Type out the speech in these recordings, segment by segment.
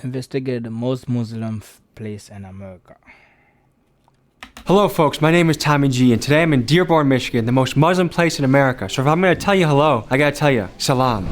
Investigate the most Muslim place in America. Hello folks, my name is Tommy G and today I'm in Dearborn, Michigan, the most Muslim place in America. So if I'm gonna tell you hello, I gotta tell you, salam.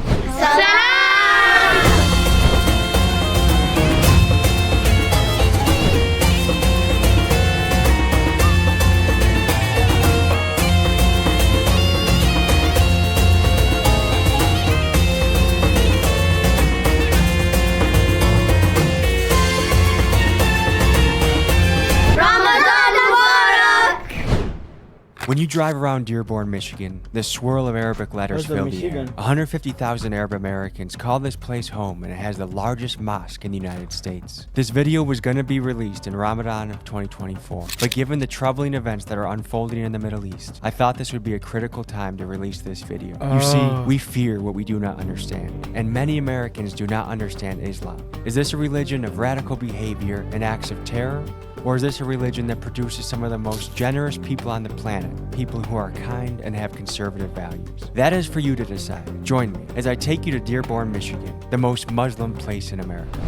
When you drive around Dearborn, Michigan, the swirl of Arabic letters fill the air. 150,000 Arab Americans call this place home, and it has the largest mosque in the United States. This video was going to be released in Ramadan of 2024, but given the troubling events that are unfolding in the Middle East, I thought this would be a critical time to release this video. You see, we fear what we do not understand, and many Americans do not understand Islam. Is this a religion of radical behavior and acts of terror? Or is this a religion that produces some of the most generous people on the planet, people who are kind and have conservative values? That is for you to decide. Join me as I take you to Dearborn, Michigan, the most Muslim place in America.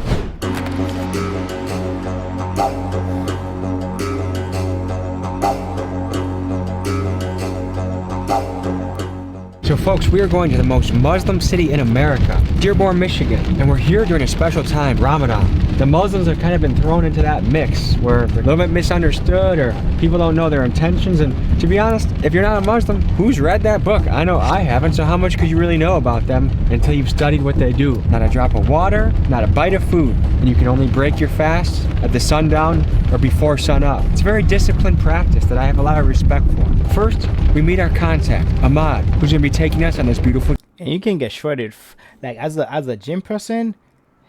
So folks, we are going to the most Muslim city in America, Dearborn, Michigan, and we're here during a special time, Ramadan. The Muslims have kind of been thrown into that mix where they're a little bit misunderstood or people don't know their intentions, and to be honest, if you're not a Muslim, who's read that book? I know I haven't, so how much could you really know about them until you've studied what they do? Not a drop of water, not a bite of food, and you can only break your fast at the sundown or before sun up. It's a very disciplined practice that I have a lot of respect for. First, we meet our contact, Ahmad, who's going to be taking us on this beautiful. And you can get shredded, like as a gym person.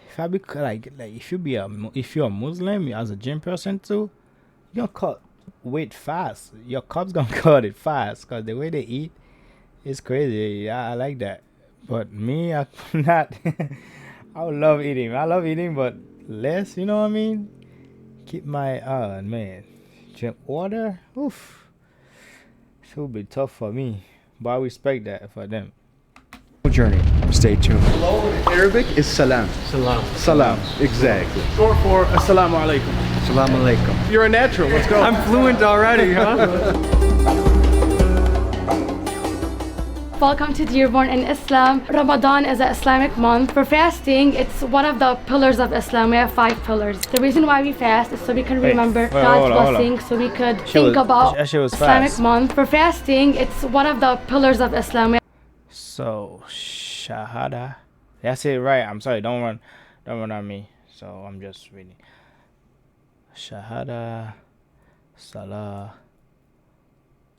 If I be like if you're a Muslim as a gym person too, you gonna cut weight fast. Your carbs gonna cut it fast because the way they eat is crazy. Yeah, I like that. But me, I'm not. I would love eating. I love eating, but less. You know what I mean? Keep my man. Drink water. Oof. It would be tough for me, but I respect that for them. Journey. Stay tuned. Hello in Arabic is salam. Salam. Salam, exactly. Short for assalamu alaikum. Assalamu alaikum. You're a natural, let's go. I'm fluent already, huh? Welcome to Dearborn in Islam. Ramadan is an Islamic month. For fasting, it's one of the pillars of Islam. We have 5 pillars. The reason why we fast is so we can remember God's blessings, so we could think about Islamic month. For fasting, it's one of the pillars of Islam. So shahada. That's it, right? I'm sorry. Don't run on me. So I'm just reading. Shahada, salah,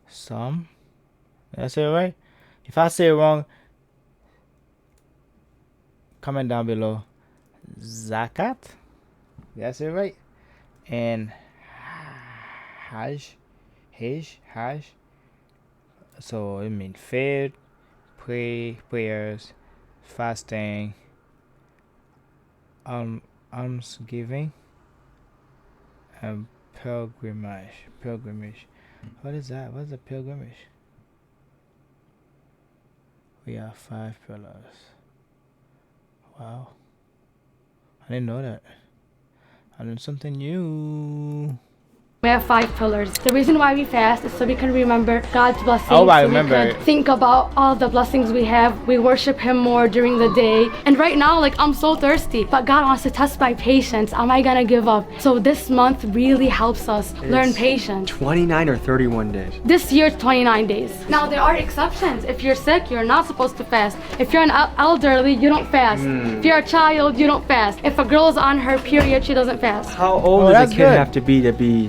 some. That's it, right? If I say it wrong, comment down below. Zakat. That's it, right? And Hajj. So it means faith, prayers, fasting, almsgiving, and pilgrimage. What is that? What's a pilgrimage? We have 5 pillars. Wow. I didn't know that. I learned something new. We have 5 pillars. The reason why we fast is so we can remember God's blessings. Oh, I so remember. We can think about all the blessings we have. We worship Him more during the day. And right now, like, I'm so thirsty, but God wants to test my patience. Am I gonna give up? So this month really helps us learn patience. 29 or 31 days. This year, it's 29 days. Now, there are exceptions. If you're sick, you're not supposed to fast. If you're an elderly, you don't fast. If you're a child, you don't fast. If a girl is on her period, she doesn't fast. How old does a kid have to be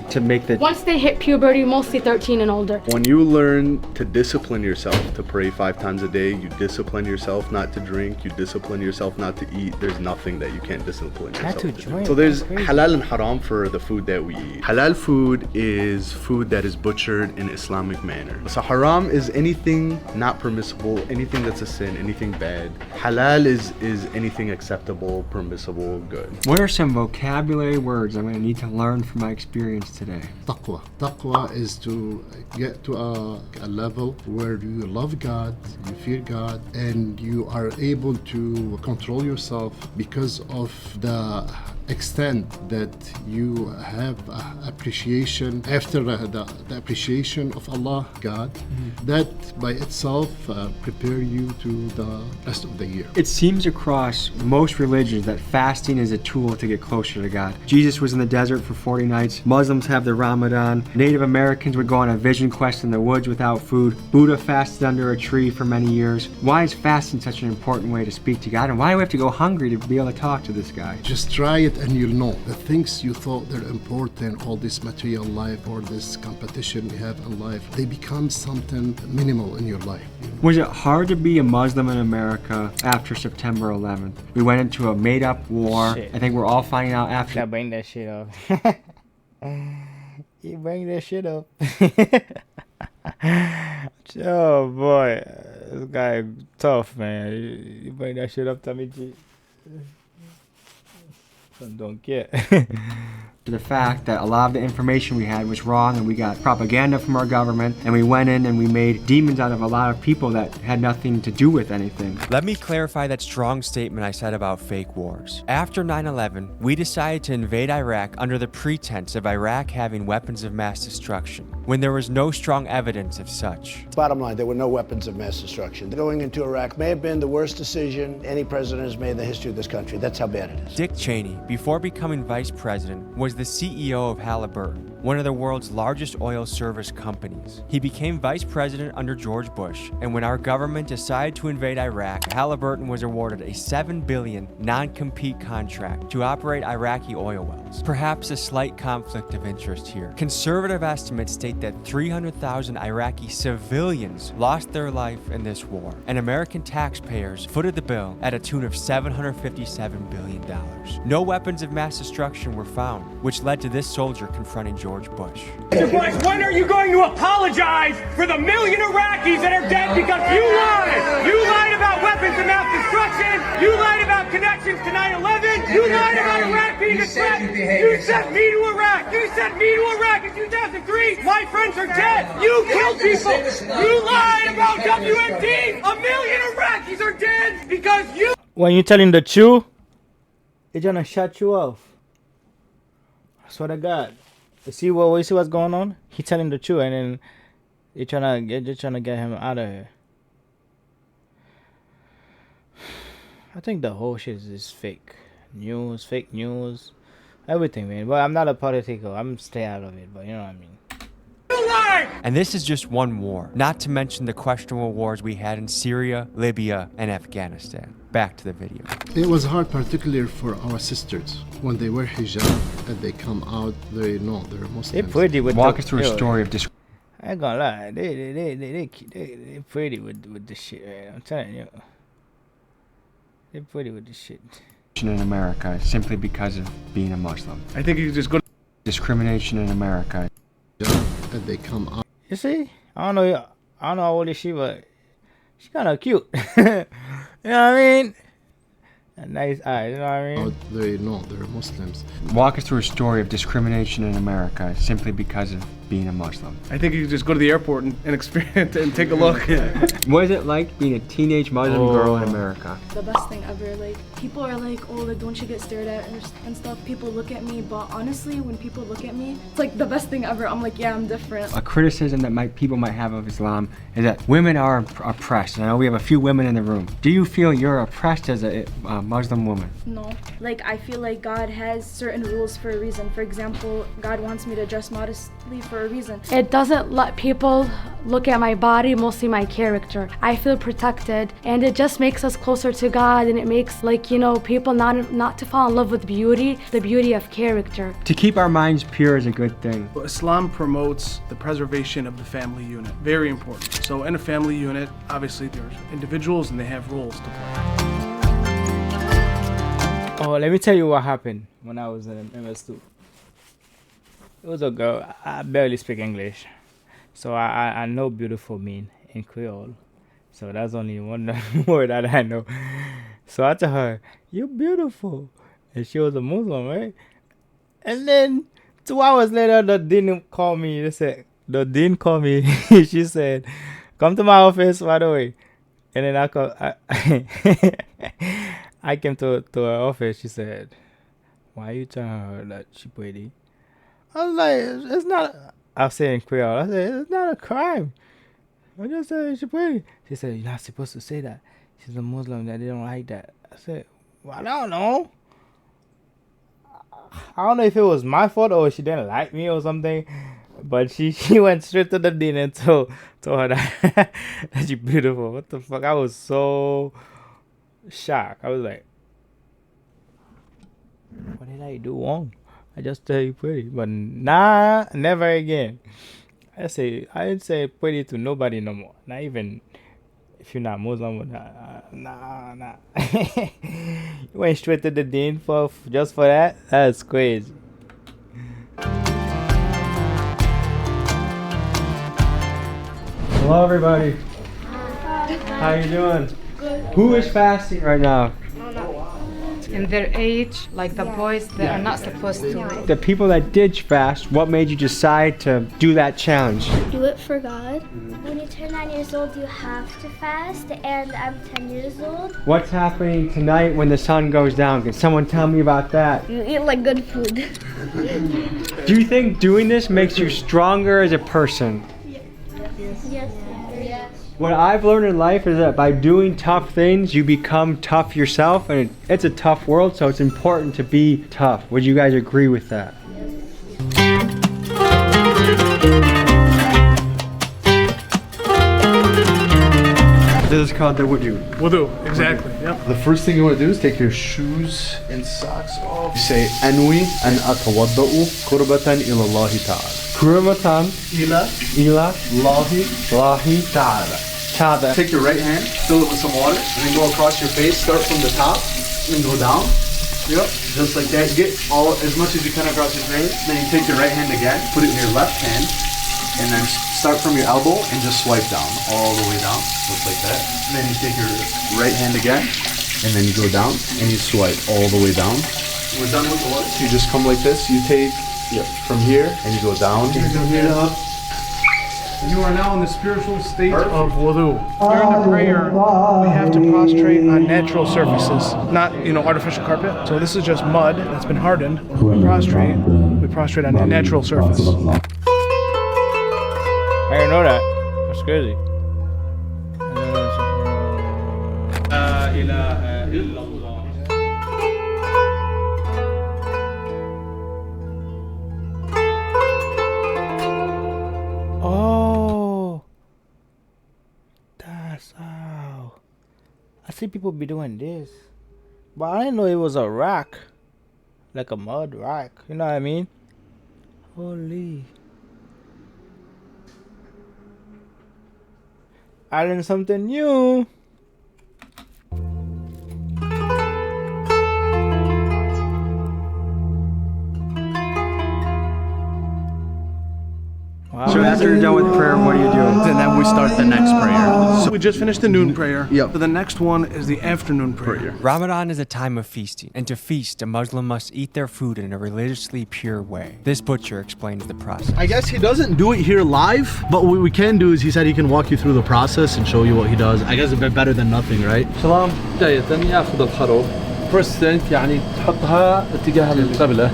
to make the... Once they hit puberty, mostly 13 and older. When you learn to discipline yourself to pray 5 times a day, you discipline yourself not to drink, you discipline yourself not to eat, there's nothing that you can't discipline yourself to do. So there's halal and haram for the food that we eat. Halal food is food that is butchered in Islamic manner. So haram is anything not permissible, anything that's a sin, anything bad. Halal is anything acceptable, permissible, good. What are some vocabulary words I'm going to need to learn from my experience today? Taqwa. Taqwa is to get to a level where you love God, you fear God, and you are able to control yourself because of the extent that you have appreciation after the appreciation of Allah, God, that by itself prepare you to the rest of the year. It seems across most religions that fasting is a tool to get closer to God. Jesus was in the desert for 40 nights. Muslims have the Ramadan. Native Americans would go on a vision quest in the woods without food. Buddha fasted under a tree for many years. Why is fasting such an important way to speak to God? And why do we have to go hungry to be able to talk to this guy? Just try it and you'll know. The things you thought they're important, all this material life or this competition you have in life, they become something minimal in your life. Was it hard to be a Muslim in America after September 11th? We went into a made-up war. Shit. I think we're all finding out after. Gotta bring that shit up. You bring that shit up. Oh boy, this guy tough, man. You bring that shit up, Tommy G. Don't get. To the fact that a lot of the information we had was wrong, and we got propaganda from our government, and we went in and we made demons out of a lot of people that had nothing to do with anything. Let me clarify that strong statement I said about fake wars. After 9/11, we decided to invade Iraq under the pretense of Iraq having weapons of mass destruction, when there was no strong evidence of such. Bottom line, there were no weapons of mass destruction. Going into Iraq may have been the worst decision any president has made in the history of this country. That's how bad it is. Dick Cheney, before becoming vice president, was the CEO of Halliburton, one of the world's largest oil service companies. He became vice president under George Bush, and when our government decided to invade Iraq, Halliburton was awarded a $7 billion non-compete contract to operate Iraqi oil wells. Perhaps a slight conflict of interest here. Conservative estimates state that 300,000 Iraqi civilians lost their life in this war, and American taxpayers footed the bill at a tune of $757 billion. No weapons of mass destruction were found, which led to this soldier confronting George Bush. Mr. Bush, when are you going to apologize for the million Iraqis that are dead because you lied? You lied about weapons of mass destruction. You lied about connections to 9/11. You lied about Iraq being a threat. You sent me to Iraq. You sent me to Iraq in 2003. My friends are dead. You killed people. You lied about WMD. A million Iraqis are dead because you... When you telling the truth, they're gonna shut you off. I swear to God. You see what's going on? He telling the truth, and then they're trying to get him out of here. I think the whole shit is fake news, everything, man. But I'm not a political. I'm stay out of it. But you know what I mean. And this is just one war, not to mention the questionable wars we had in Syria, Libya, and Afghanistan. Back to the video. It was hard, particularly for our sisters. When they wear hijab and they come out, they know they're Muslims. They pretty with Walk us through a story of I ain't gonna lie. They pretty with this shit, man. I'm telling you. They're pretty with this shit. in America simply because of being a Muslim. I think you just go to discrimination in America. And they come out. You see? I don't know how old is she, but she's kind of cute. You know what I mean? A nice eyes, you know what I mean? They know they're Muslims. Walk us through a story of discrimination in America simply because of being a Muslim. I think you just go to the airport and experience and take a look. What is it like being a teenage Muslim girl in America? The best thing ever. Like, people are like, oh, like, don't you get stared at and stuff. People look at me, but honestly, when people look at me, it's like the best thing ever. I'm like, yeah, I'm different. A criticism that people might have of Islam is that women are oppressed. And I know we have a few women in the room. Do you feel you're oppressed as a Muslim woman? No. Like, I feel like God has certain rules for a reason. For example, God wants me to dress modestly for a reason. It doesn't let people look at my body, mostly my character. I feel protected, and it just makes us closer to God, and it makes, like, you know, people not to fall in love with beauty, the beauty of character. To keep our minds pure is a good thing. Well, Islam promotes the preservation of the family unit. Very important. So in a family unit, obviously there's individuals and they have roles to play. Oh, let me tell you what happened when I was in MS2. It was a girl. I barely speak English, so I know beautiful mean in Creole. So that's only one word that I know. So I told her, "You beautiful," and she was a Muslim, right? And then 2 hours later, the dean called me. The dean called me. She said, "Come to my office right away." And then I came to her office. She said, Why you telling her that she pretty? I was like, it's not. I said in Creole. I said it's not a crime. I just said she pretty. She said you're not supposed to say that. She's a Muslim that they don't like that. I said, well, I don't know. I don't know if it was my fault or she didn't like me or something. But she went straight to the dean and told her that she's beautiful. What the fuck? I was so shocked. I was like, what did I do wrong? I just tell you pretty. But nah, never again. I didn't say pretty to nobody no more. Not even if you're not Muslim. Nah. You went straight to the dean just for that? That's crazy. Hello, everybody. How you doing? Good. Who is fasting right now? In their age, like the boys, they are not supposed to. The people that did fast, what made you decide to do that challenge? Do it for God. When you turn 9 years old, you have to fast, and I'm 10 years old. What's happening tonight when the sun goes down? Can someone tell me about that? You eat like good food. Do you think doing this makes you stronger as a person? Yes. What I've learned in life is that by doing tough things, you become tough yourself, and it's a tough world, so it's important to be tough. Would you guys agree with that? This is called the wudu. Wudu, exactly. Yep. The first thing you want to do is take your shoes and socks off. You say, Anwi an atawadda'u kurbatan ila Allahi ta'ala. Kurbatan ila Allahi ta'ala. Take your right hand, fill it with some water, and then go across your face. Start from the top, and go down. Yep, just like that. Get all as much as you can across your face. Then you take your right hand again, put it in your left hand, and then start from your elbow and just swipe down, all the way down, just like that. And then you take your right hand again, and then you go down, and you swipe all the way down. We're done with the water. You just come like this. You take from here, and you go down. You are now in the spiritual state of wudu. During the prayer, we have to prostrate on natural surfaces, not artificial carpet. So this is just mud that's been hardened. We prostrate on a natural surface. I didn't know that. That's crazy. Oh, that's how. I see people be doing this, but I didn't know it was a rock, like a mud rock. You know what I mean? Holy. I learned something new. Wow. So after you're done with prayer, what do you do? And then we start the next prayer. So we just finished the noon prayer. Yep. So the next one is the afternoon prayer. Ramadan is a time of feasting, and to feast, a Muslim must eat their food in a religiously pure way. This butcher explains the process. I guess he doesn't do it here live, but what we can do is he said he can walk you through the process and show you what he does. I guess a bit better than nothing, right? Salam.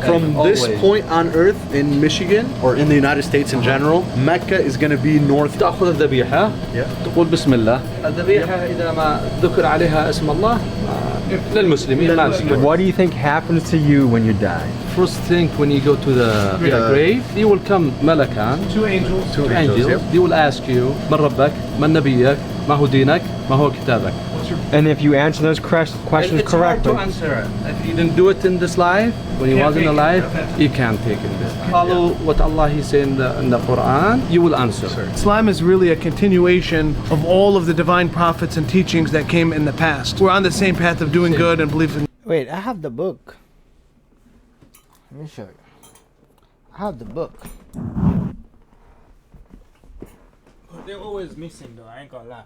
From this point on earth in Michigan or in the United States in general, Mecca is going to be north. تأخذ الذبيحة تقول بسم الله الذبيحة إذا ما ذكر عليها اسم الله للمسلمين ما المسلمين. What do you think happens to you when you die? First thing when you go to the grave, you will come ملكان, Two angels. two angels. Yep. They will ask you من ربك من نبيك ما هو دينك ما هو كتابك. And if you answer those questions It's hard correctly, to answer it. If you didn't do it in this life, when you wasn't alive, you can't take it. Follow what Allah He said in the Quran, you will answer. Islam is really a continuation of all of the divine prophets and teachings that came in the past. We're on the same path of doing good and believing. Wait, I have the book. Let me show you. I have the book. But they're always missing though, I ain't gonna lie.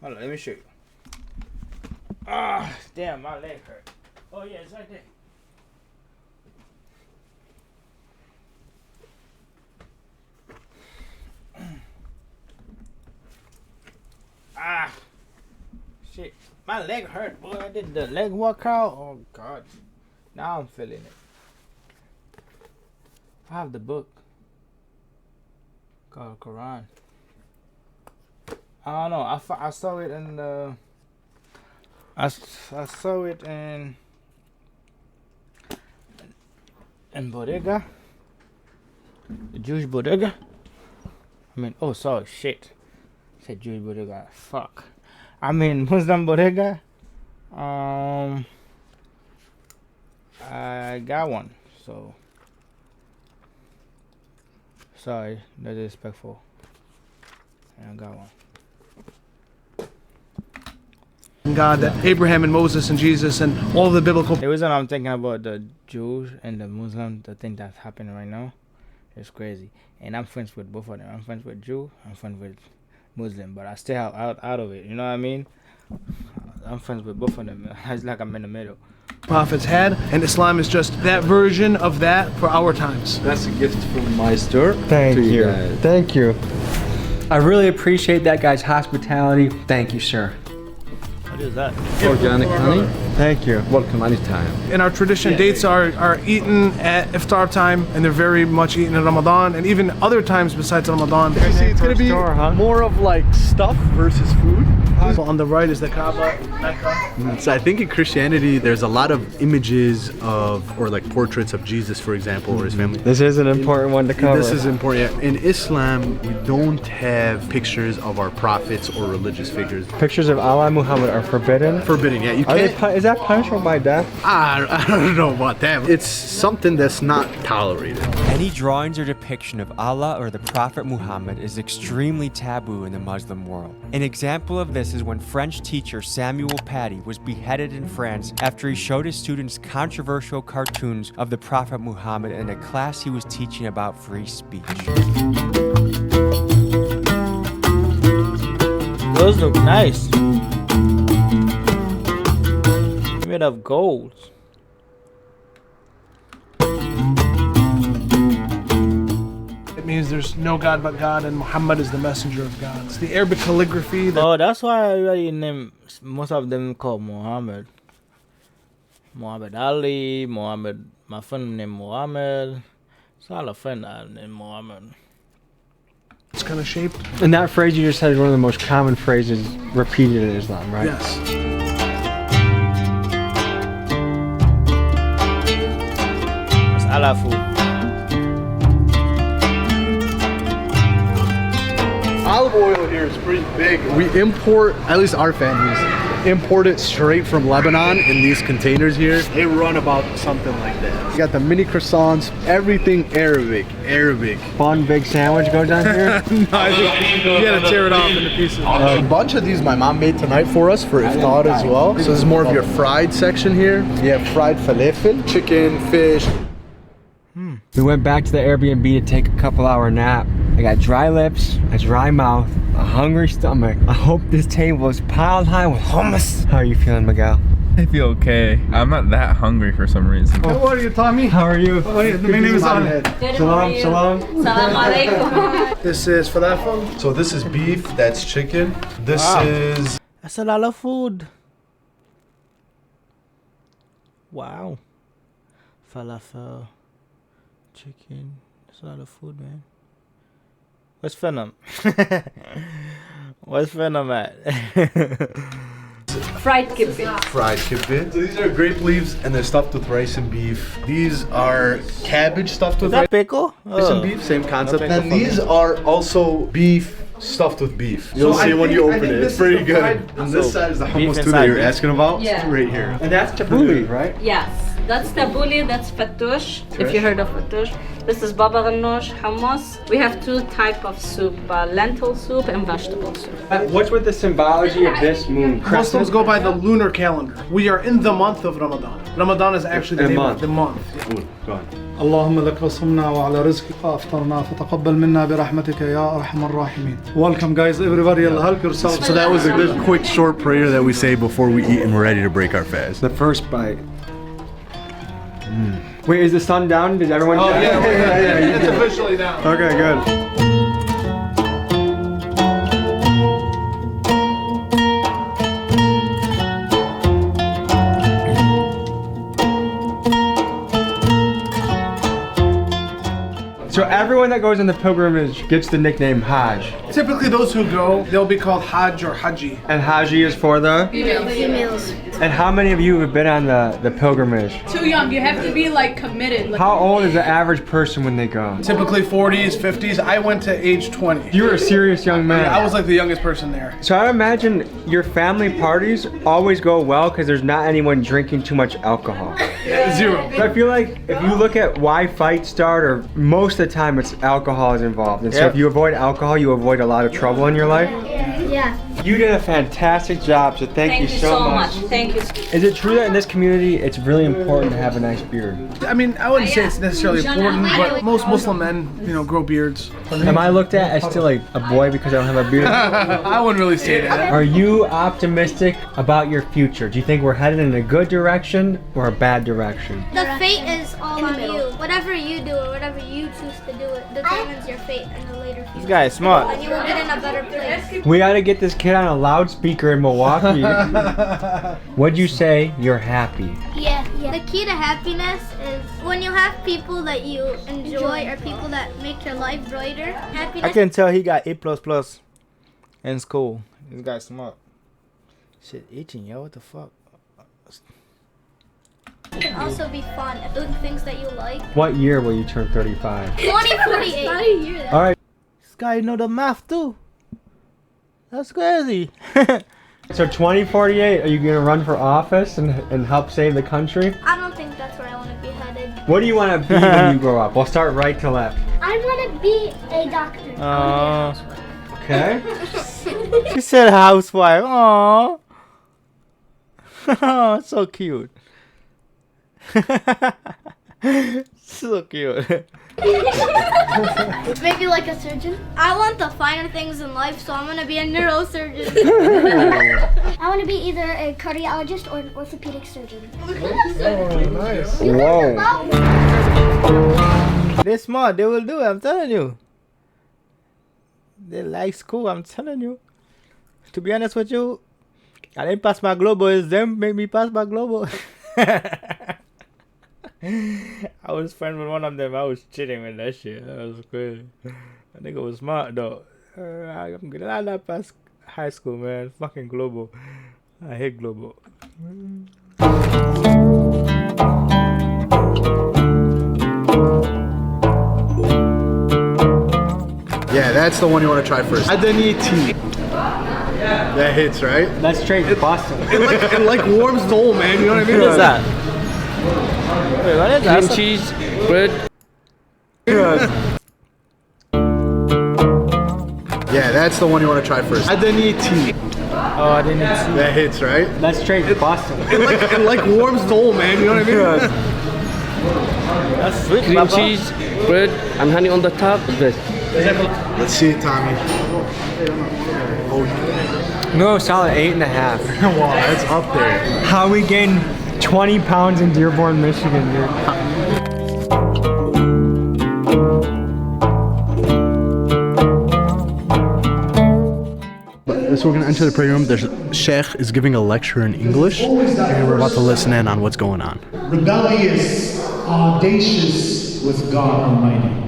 Hold on, let me show you. Ah, damn, my leg hurt. Oh yeah, it's right there. Ah, shit, my leg hurt, boy. I did the leg workout. Oh God, Now I'm feeling it. I have the book called Quran. I don't know. I saw it in the. I saw it in bodega, the Jewish bodega. I mean, oh, sorry, shit. I said Jewish bodega. Fuck. I mean Muslim bodega. I got one. So sorry, that's disrespectful. I got one. God, that Abraham and Moses and Jesus and all the biblical. The reason I'm thinking about the Jews and the Muslim, the thing that's happening right now, is crazy. And I'm friends with both of them. I'm friends with Jew. I'm friends with Muslim, but I stay out of it. You know what I mean? I'm friends with both of them. It's like I'm in the middle. Prophets had, and Islam is just that version of that for our times. That's a gift from my store. Thank to you. Guys. Thank you. I really appreciate that guy's hospitality. Thank you, sir. What is that? Organic honey. Thank you. Welcome anytime. In our tradition, dates are eaten at iftar time, and they're very much eaten in Ramadan, and even other times besides Ramadan. You see, it's gonna be more of like stuff versus food. So on the right is the Kaaba, Mecca. So I think in Christianity, there's a lot of images of, or like portraits of Jesus, for example, or his family. This is an important one to cover. This is important. Yeah. In Islam, we don't have pictures of our prophets or religious figures. Pictures of Allah and Muhammad are forbidden? Forbidden, yeah. You can't. Is that punishable by death? I don't know about that. It's something that's not tolerated. Any drawings or depiction of Allah or the Prophet Muhammad is extremely taboo in the Muslim world. An example of this is when French teacher Samuel Paty was beheaded in France after he showed his students controversial cartoons of the Prophet Muhammad in a class he was teaching about free speech. Those look nice. Made of gold. It means there's no God but God, and Muhammad is the messenger of God. It's the Arabic calligraphy. Oh, that's why everybody name most of them called Muhammad. Muhammad Ali, Muhammad. My friend named Muhammad. It's all a friend named Muhammad. It's kind of shaped. And that phrase you just said is one of the most common phrases repeated in Islam, right? Yes. Allah food. Olive oil here is pretty big. We import, at least our families, import it straight from Lebanon in these containers here. They run about something like that. You got the mini croissants, everything Arabic. Fun big sandwich goes on here? No, you gotta tear it off into pieces. A bunch of these my mom made tonight for us for iftar as well. So this is more of your fried section here. You have fried falafel, chicken, fish. We went back to the Airbnb to take a couple-hour nap. I got dry lips, a dry mouth, a hungry stomach. I hope this table is piled high with hummus. How are you feeling, Miguel? I feel okay. I'm not that hungry for some reason. How are you, Tommy? How are you? My name is Ahmed. Salam, salam. Salam alaikum. This is falafel. So this is beef, that's chicken. This is... That's a lot of food. Wow. Falafel. Chicken. That's a lot of food, man. Where's Phenom? Where's Phenom at? Fried kibbeh. Fried kibbeh. So these are grape leaves and they're stuffed with rice and beef. These are cabbage stuffed with rice. Pickle? Rice and beef, same concept. And these are also beef stuffed with beef. You'll see when you open it. It's pretty good. And this side is the hummus too that you're asking about. Yeah. Right here. And that's tabbouleh, right? Yes. That's tabbouleh, that's fattoush, if you heard of fattoush. This is baba ganoush, hummus. We have two types of soup, lentil soup and vegetable soup. What's with the symbology of this moon? Muslims go by the lunar calendar. We are in the month of Ramadan. Ramadan is actually the name of the month. Go on. اللهم لك صمنا وعلى رزقك أفطرنا فتقبل منا برحمتك يا أرحم الراحمين. Welcome guys, everybody, help yourself. So that was a good quick short prayer that we say before we eat and we're ready to break our fast. The first bite. Wait, is the sun down? Did everyone? Oh yeah. It's officially down. Okay, good. So everyone that goes on the pilgrimage gets the nickname Hajj. Typically those who go, they'll be called Hajj or Haji. And Haji is for the? Females. And how many of you have been on the pilgrimage? Too young. You have to be like committed. Like, how old is the average person when they go? Typically 40s, 50s. I went to age 20. You were a serious young man. Yeah, I was like the youngest person there. So I imagine your family parties always go well because there's not anyone drinking too much alcohol. Zero. So I feel like if you look at why fights start, or most of the time it's alcohol is involved. And so if you avoid alcohol, you avoid a lot of trouble in your life. Yeah. You did a fantastic job, so thank you so much. Thank you. Is it true that in this community it's really important to have a nice beard? I mean, I wouldn't say it's necessarily important, but most Muslim men, you know, grow beards. Am I looked at as still like a boy because I don't have a beard? I wouldn't really say that. Are you optimistic about your future? Do you think we're headed in a good direction or a bad direction? The fate is all on you. Whatever you do or whatever you choose to do, it determines your fate in the later future. This guy is smart. And you will get in a better place. We gotta get this kid on a loudspeaker in Milwaukee. Would you say you're happy? Yeah. The key to happiness is when you have people that you enjoy or people that make your life brighter. Happiness. I can tell he got A++ in school. This guy's smart. Shit itching, yo. What the fuck? It can also be fun doing things that you like. What year will you turn 35? 2048. Not a year. All right. This guy know the math too. That's crazy. So 2048, are you gonna run for office and help save the country? I don't think that's where I want to be headed. What do you want to be when you grow up? We'll start right to left. I want to be a doctor. Okay. She said housewife. Aww. So cute. So cute. Maybe like a surgeon. I want the finer things in life, so I'm gonna be a neurosurgeon. I want to be either a cardiologist or an orthopedic surgeon. Oh, nice. Whoa. They're smart. They will do it. I'm telling you. They like school. I'm telling you. To be honest with you, I didn't pass my global. It's them make me pass my global. I was friends with one of them. I was cheating with that shit. That was crazy. That nigga was smart though. I'm glad I passed high school, man. Fucking global. I hate global. Yeah, that's the one you want to try first. Adaniti. That hits, right? That's straight Boston. It like warms the whole, man. You know what I mean? What is that? Wait, what is that? Cream cheese, bread. Yeah, that's the one you want to try first. Adaniti. Oh, I didn't see. That hits, right? That's straight Boston. It like warms the whole, man. You know what I mean? That's sweet, Cream Papa. cheese, bread, and honey on the top. Let's see it, Tommy. Oh, No, solid 8.5. wow, that's up there. How we gained 20 pounds in Dearborn, Michigan, dude. So we're gonna enter the prayer room. There's Sheikh is giving a lecture in English, and we're about to listen in on what's going on. Rebellious, audacious with God Almighty.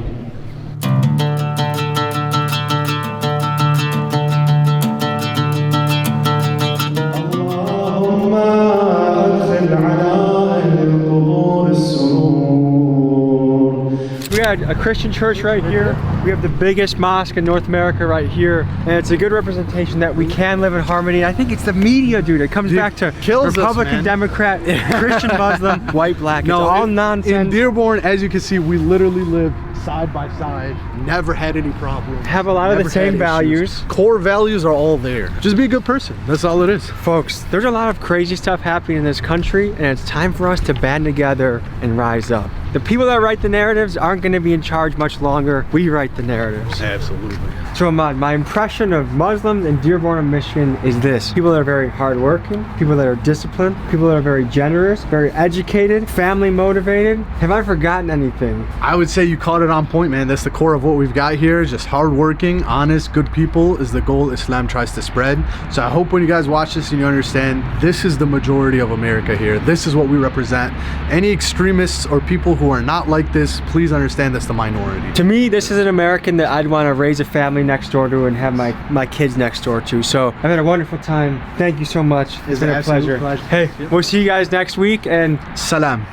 We had a Christian church right here. We have the biggest mosque in North America right here. And it's a good representation that we can live in harmony. I think it's the media, dude. It comes back to Republican, Democrat, Christian, Muslim, white, black. It's all nonsense. In Dearborn, as you can see, we literally live side by side. Never had any problems. Have a lot of the same values. Core values are all there. Just be a good person. That's all it is. Folks, there's a lot of crazy stuff happening in this country, and it's time for us to band together and rise up. The people that write the narratives aren't going to be in charge much longer. We write the narratives. Absolutely. So Ahmad, my impression of Muslims in Dearborn, Michigan is this. People that are very hardworking, people that are disciplined, people that are very generous, very educated, family motivated. Have I forgotten anything? I would say you caught it on point, man. That's the core of what we've got here. Just hardworking, honest, good people is the goal Islam tries to spread. So I hope when you guys watch this and you understand this is the majority of America here. This is what we represent. Any extremists or people who are not like this, please understand that's the minority. To me, this is an American that I'd want to raise a family next door to and have my kids next door to. So I've had a wonderful time. Thank you so much. It's been a pleasure. Hey, we'll see you guys next week, and salam.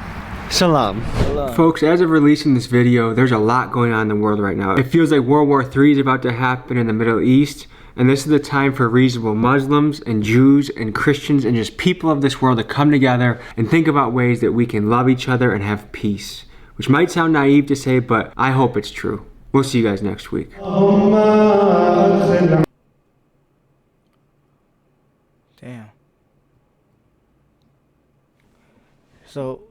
Salam. Folks, as of releasing this video, there's a lot going on in the world right now. It feels like World War III is about to happen in the Middle East, and this is the time for reasonable Muslims and Jews and Christians and just people of this world to come together and think about ways that we can love each other and have peace. Which might sound naive to say, but I hope it's true. We'll see you guys next week. Damn. So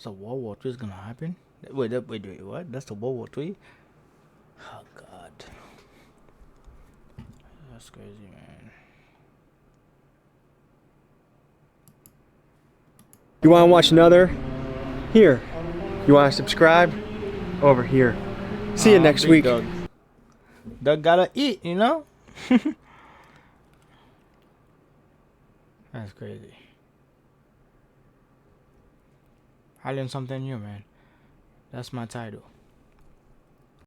World War III is gonna happen? Wait, what? That's the World War III? Oh God, that's crazy, man. You want to watch another? Here. You want to subscribe? Over here. See you next week. Doug gotta eat, you know? That's crazy. I learned something new, man. That's my title.